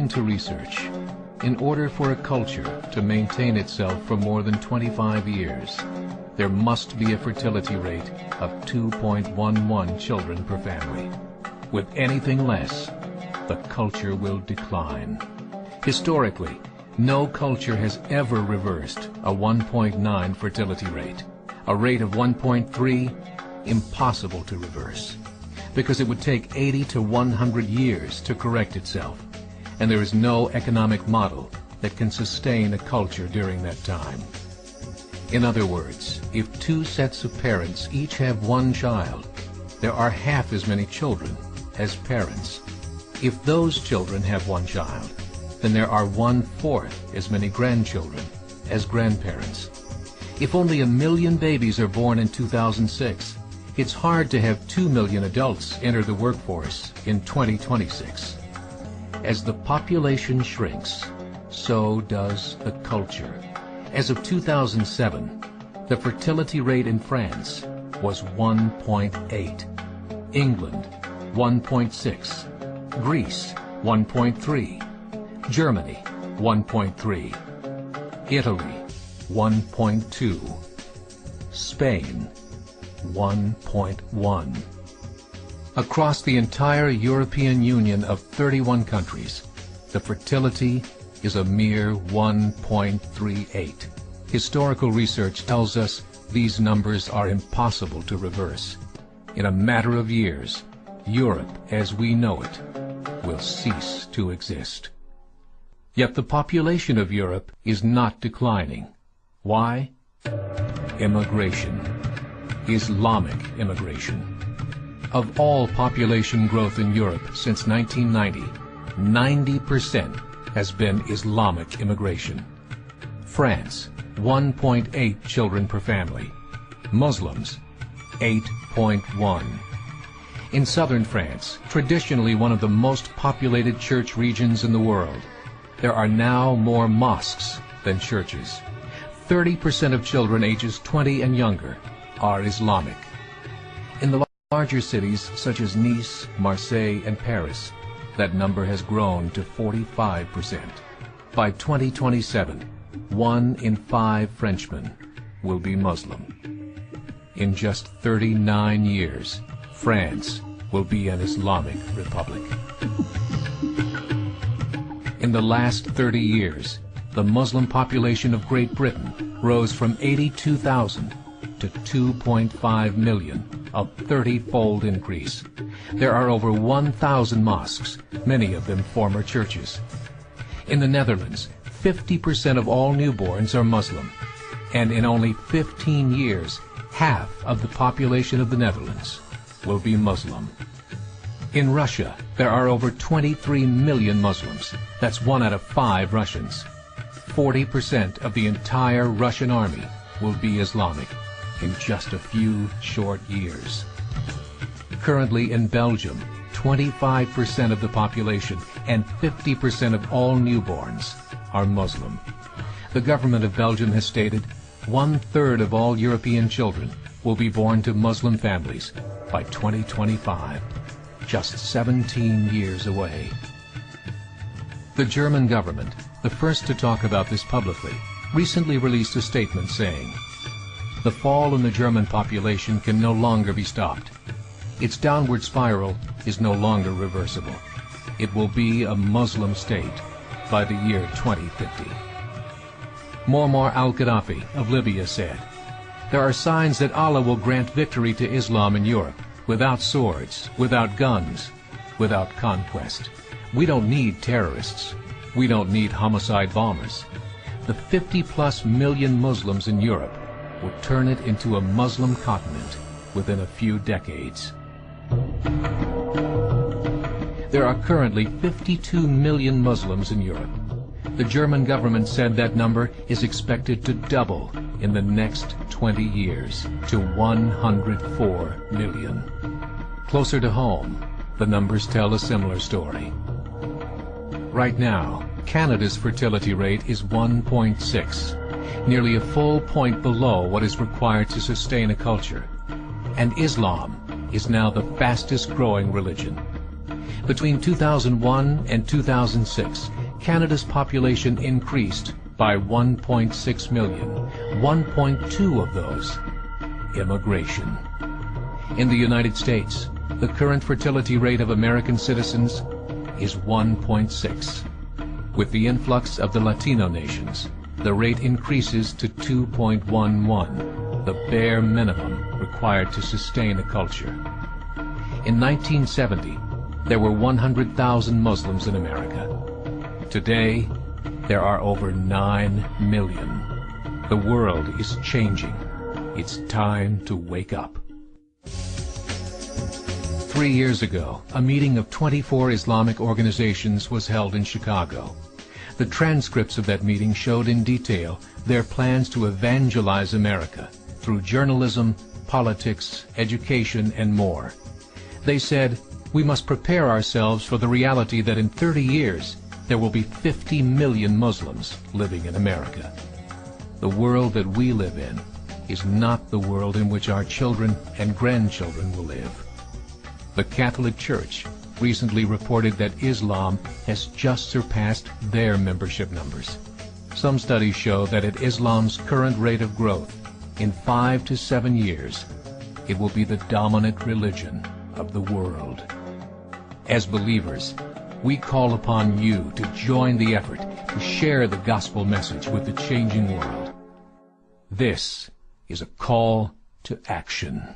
According to research, in order for a culture to maintain itself for more than 25 years, there must be a fertility rate of 2.11 children per family. With anything less, the culture will decline. Historically, no culture has ever reversed a 1.9 fertility rate. A rate of 1.3, impossible to reverse, because it would take 80 to 100 years to correct itself, and there is no economic model that can sustain a culture during that time. In other words, if two sets of parents each have one child, there are half as many children as parents. If those children have one child, then there are 1/4 as many grandchildren as grandparents. If only 1 million babies are born in 2006, it's hard to have 2 million adults enter the workforce in 2026. As the population shrinks, so does the culture. As of 2007, the fertility rate in France was 1.8, England 1.6, Greece 1.3, Germany 1.3, Italy 1.2, Spain 1.1. Across the entire European Union of 31 countries, the fertility is a mere 1.38. Historical research tells us these numbers are impossible to reverse. In a matter of years, Europe as we know it will cease to exist. Yet the population of Europe is not declining. Why? Immigration. Islamic immigration. Of all population growth in Europe since 1990, 90% has been Islamic immigration. France, 1.8 children per family. Muslims, 8.1. In southern France, traditionally one of the most populated church regions in the world, there are now more mosques than churches. 30% of children ages 20 and younger are Islamic. In the larger cities such as Nice, Marseille, and Paris, that number has grown to 45%. By 2027, 1 in 5 Frenchmen will be Muslim. In just 39 years, France will be an Islamic republic. In the last 30 years, the Muslim population of Great Britain rose from 82,000 to 2.5 million, a 30-fold increase. There are over 1,000 mosques, many of them former churches. In the Netherlands, 50% of all newborns are Muslim, and in only 15 years, half of the population of the Netherlands will be Muslim. In Russia, there are over 23 million Muslims. That's 1 out of 5 Russians. 40% of the entire Russian army will be Islamic in just a few short years. Currently in Belgium, 25% of the population and 50% of all newborns are Muslim. The government of Belgium has stated 1/3 of all European children will be born to Muslim families by 2025, just 17 years away. The German government, the first to talk about this publicly, recently released a statement saying, "The fall in the German population can no longer be stopped. Its downward spiral is no longer reversible. It will be a Muslim state by the year 2050. Muammar al-Gaddafi of Libya said, "There are signs that Allah will grant victory to Islam in Europe, without swords, without guns, without conquest. We don't need terrorists. We don't need homicide bombers. The 50+ million Muslims in Europe would turn it into a Muslim continent within a few decades." There are currently 52 million Muslims in Europe. The German government said that number is expected to double in the next 20 years to 104 million. Closer to home, the numbers tell a similar story. Right now, Canada's fertility rate is 1.6, nearly a full point below what is required to sustain a culture. And Islam is now the fastest growing religion. Between 2001 and 2006, Canada's population increased by 1.6 million, 1.2 of those immigration. In the United States, the current fertility rate of American citizens is 1.6. With the influx of the Latino nations, the rate increases to 2.11, the bare minimum required to sustain a culture. In 1970, there were 100,000 Muslims in America. Today, there are over 9 million. The world is changing. It's time to wake up. 3 years ago, a meeting of 24 Islamic organizations was held in Chicago. The transcripts of that meeting showed in detail their plans to evangelize America through journalism, politics, education, and more. They said, we must prepare ourselves for the reality that in 30 years, there will be 50 million Muslims living in America. The world that we live in is not the world in which our children and grandchildren will live. The Catholic Church recently reported that Islam has just surpassed their membership numbers. Some studies show that at Islam's current rate of growth, in 5 to 7 years, it will be the dominant religion of the world. As believers, we call upon you to join the effort to share the gospel message with the changing world. This is a call to action.